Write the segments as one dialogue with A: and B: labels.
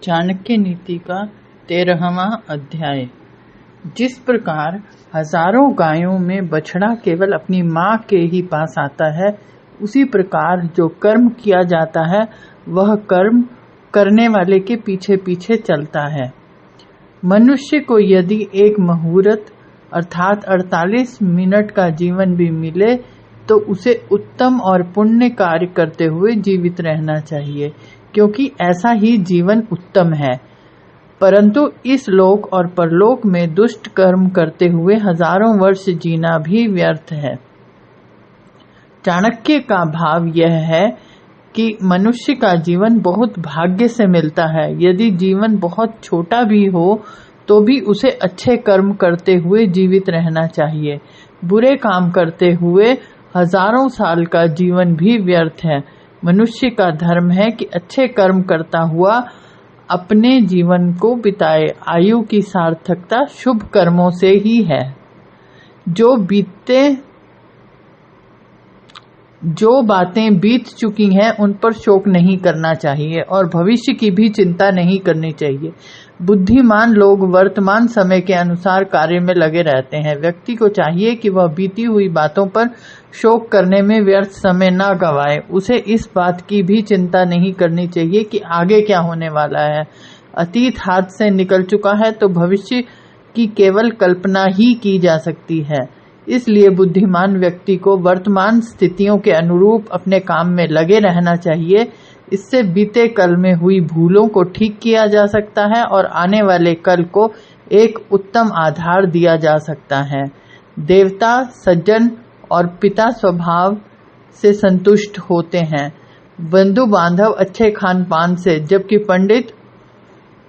A: चाणक्य नीति का 13वां अध्याय। जिस प्रकार हजारों गायों में बछड़ा केवल अपनी माँ के ही पास आता है, उसी प्रकार जो कर्म किया जाता है वह कर्म करने वाले के पीछे पीछे चलता है। मनुष्य को यदि एक मुहूर्त अर्थात 48 मिनट का जीवन भी मिले तो उसे उत्तम और पुण्य कार्य करते हुए जीवित रहना चाहिए, क्योंकि ऐसा ही जीवन उत्तम है। परंतु इस लोक और परलोक में दुष्ट कर्म करते हुए हजारों वर्ष जीना भी व्यर्थ है। चाणक्य का भाव यह है कि मनुष्य का जीवन बहुत भाग्य से मिलता है। यदि जीवन बहुत छोटा भी हो तो भी उसे अच्छे कर्म करते हुए जीवित रहना चाहिए। बुरे काम करते हुए हजारों साल का जीवन भी व्यर्थ है। मनुष्य का धर्म है कि अच्छे कर्म करता हुआ अपने जीवन को बिताए। आयु की सार्थकता शुभ कर्मों से ही है। जो बातें बीत चुकी हैं उन पर शोक नहीं करना चाहिए और भविष्य की भी चिंता नहीं करनी चाहिए। बुद्धिमान लोग वर्तमान समय के अनुसार कार्य में लगे रहते हैं। व्यक्ति को चाहिए कि वह बीती हुई बातों पर शोक करने में व्यर्थ समय न गवाए। उसे इस बात की भी चिंता नहीं करनी चाहिए कि आगे क्या होने वाला है। अतीत हाथ से निकल चुका है तो भविष्य की केवल कल्पना ही की जा सकती है। इसलिए बुद्धिमान व्यक्ति को वर्तमान स्थितियों के अनुरूप अपने काम में लगे रहना चाहिए। इससे बीते कल में हुई भूलों को ठीक किया जा सकता है और आने वाले कल को एक उत्तम आधार दिया जा सकता है। देवता, सज्जन और पिता स्वभाव से संतुष्ट होते हैं, बंधु बांधव अच्छे खान पान से, जबकि पंडित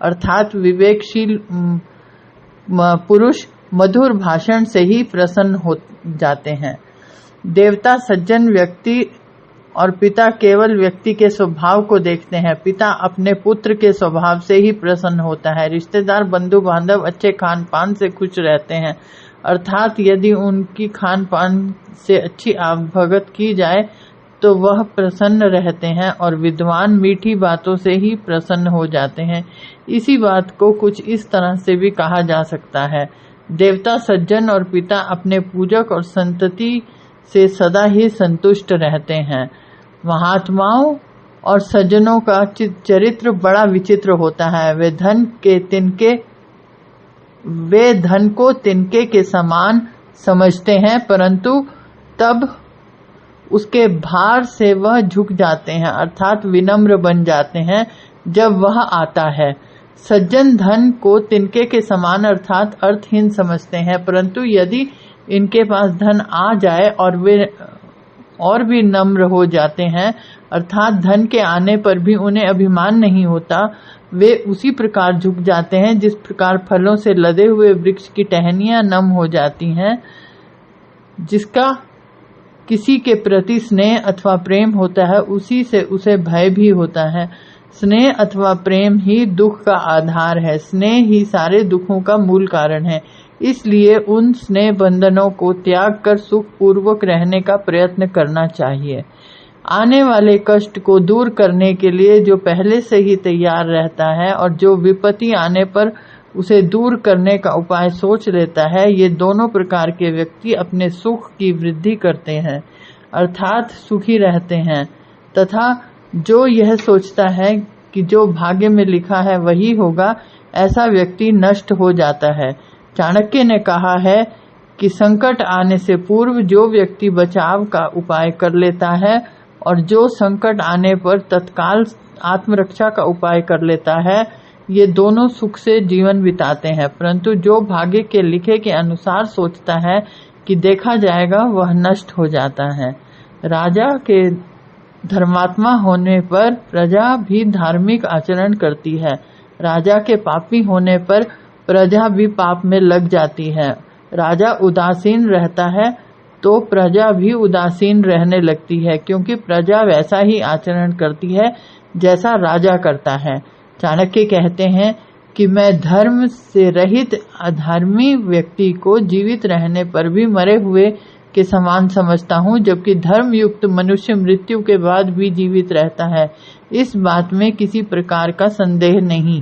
A: अर्थात विवेकशील पुरुष मधुर भाषण से ही प्रसन्न हो जाते हैं। देवता, सज्जन व्यक्ति और पिता केवल व्यक्ति के स्वभाव को देखते हैं। पिता अपने पुत्र के स्वभाव से ही प्रसन्न होता है। रिश्तेदार, बंधु बांधव अच्छे खान पान से खुश रहते हैं, अर्थात यदि उनकी खान पान से अच्छी भगत की जाए तो वह प्रसन्न रहते हैं और विद्वान मीठी बातों से ही प्रसन्न हो जाते हैं। इसी बात को कुछ इस तरह से भी कहा जा सकता है। देवता, सज्जन और पिता अपने पूजक और संतति से सदा ही संतुष्ट रहते हैं। महात्माओं और सज्जनों का चरित्र बड़ा विचित्र होता है। वे धन को तिनके के समान समझते हैं, परंतु तब उसके भार से वह झुक जाते हैं, अर्थात विनम्र बन जाते हैं जब वह आता है। सज्जन धन को तिनके के समान अर्थात अर्थहीन समझते हैं, परंतु यदि इनके पास धन आ जाए और वे और भी नम्र हो जाते हैं, अर्थात धन के आने पर भी उन्हें अभिमान नहीं होता। वे उसी प्रकार झुक जाते हैं जिस प्रकार फलों से लदे हुए वृक्ष की टहनियां नम हो जाती हैं। जिसका किसी के प्रति स्नेह अथवा प्रेम होता है, उसी से उसे भय भी होता है। स्नेह अथवा प्रेम ही दुख का आधार है। स्नेह ही सारे दुखों का मूल कारण है। इसलिए उन स्नेह बंधनों को त्याग कर सुख पूर्वक रहने का प्रयत्न करना चाहिए। आने वाले कष्ट को दूर करने के लिए जो पहले से ही तैयार रहता है और जो विपत्ति आने पर उसे दूर करने का उपाय सोच लेता है, ये दोनों प्रकार के व्यक्ति अपने सुख की वृद्धि करते हैं, अर्थात सुखी रहते हैं। तथा जो यह सोचता है कि जो भाग्य में लिखा है वही होगा, ऐसा व्यक्ति नष्ट हो जाता है। चाणक्य ने कहा है कि संकट आने से पूर्व जो व्यक्ति बचाव का उपाय कर लेता है और जो संकट आने पर तत्काल आत्मरक्षा का उपाय कर लेता है, ये दोनों सुख से जीवन बिताते हैं। परंतु जो भाग्य के लिखे के अनुसार सोचता है कि देखा जाएगा, वह नष्ट हो जाता है। राजा के धर्मात्मा होने पर प्रजा भी धार्मिक आचरण करती है। राजा के पापी होने पर प्रजा भी पाप में लग जाती है। राजा उदासीन रहता है तो प्रजा भी उदासीन रहने लगती है, क्योंकि प्रजा वैसा ही आचरण करती है जैसा राजा करता है। चाणक्य कहते हैं कि मैं धर्म से रहित अधर्मी व्यक्ति को जीवित रहने पर भी मरे हुए के समान समझता हूँ, जबकि धर्म युक्त मनुष्य मृत्यु के बाद भी जीवित रहता है। इस बात में किसी प्रकार का संदेह नहीं।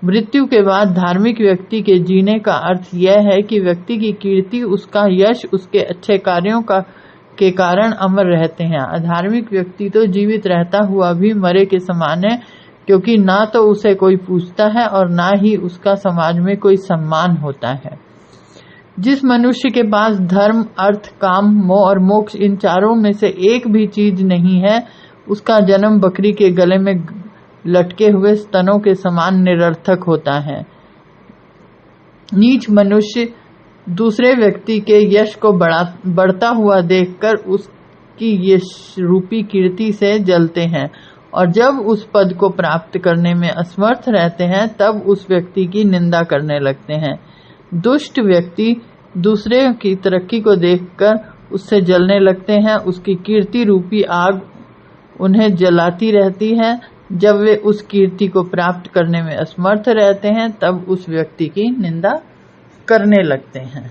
A: मृत्यु के बाद धार्मिक व्यक्ति के जीने का अर्थ यह है कि व्यक्ति की कीर्ति, उसका यश, उसके अच्छे कार्यों के कारण अमर रहते हैं। अधार्मिक व्यक्ति तो जीवित रहता हुआ भी मरे के समान है, क्योंकि ना तो उसे कोई पूछता है और ना ही उसका समाज में कोई सम्मान होता है। जिस मनुष्य के पास धर्म, अर्थ, काम, मोह और मोक्ष इन चारों में से एक भी चीज नहीं है, उसका जन्म बकरी के गले में लटके हुए स्तनों के समान निरर्थक होता है। नीच मनुष्य दूसरे व्यक्ति के यश को बढ़ता हुआ देखकर उसकी यश रूपी कीर्ति से जलते हैं, और जब उस पद को प्राप्त करने में असमर्थ रहते हैं तब उस व्यक्ति की निंदा करने लगते हैं। दुष्ट व्यक्ति दूसरे की तरक्की को देखकर उससे जलने लगते हैं। उसकी कीर्ति रूपी आग उन्हें जलाती रहती है। जब वे उस कीर्ति को प्राप्त करने में असमर्थ रहते हैं तब उस व्यक्ति की निंदा करने लगते हैं।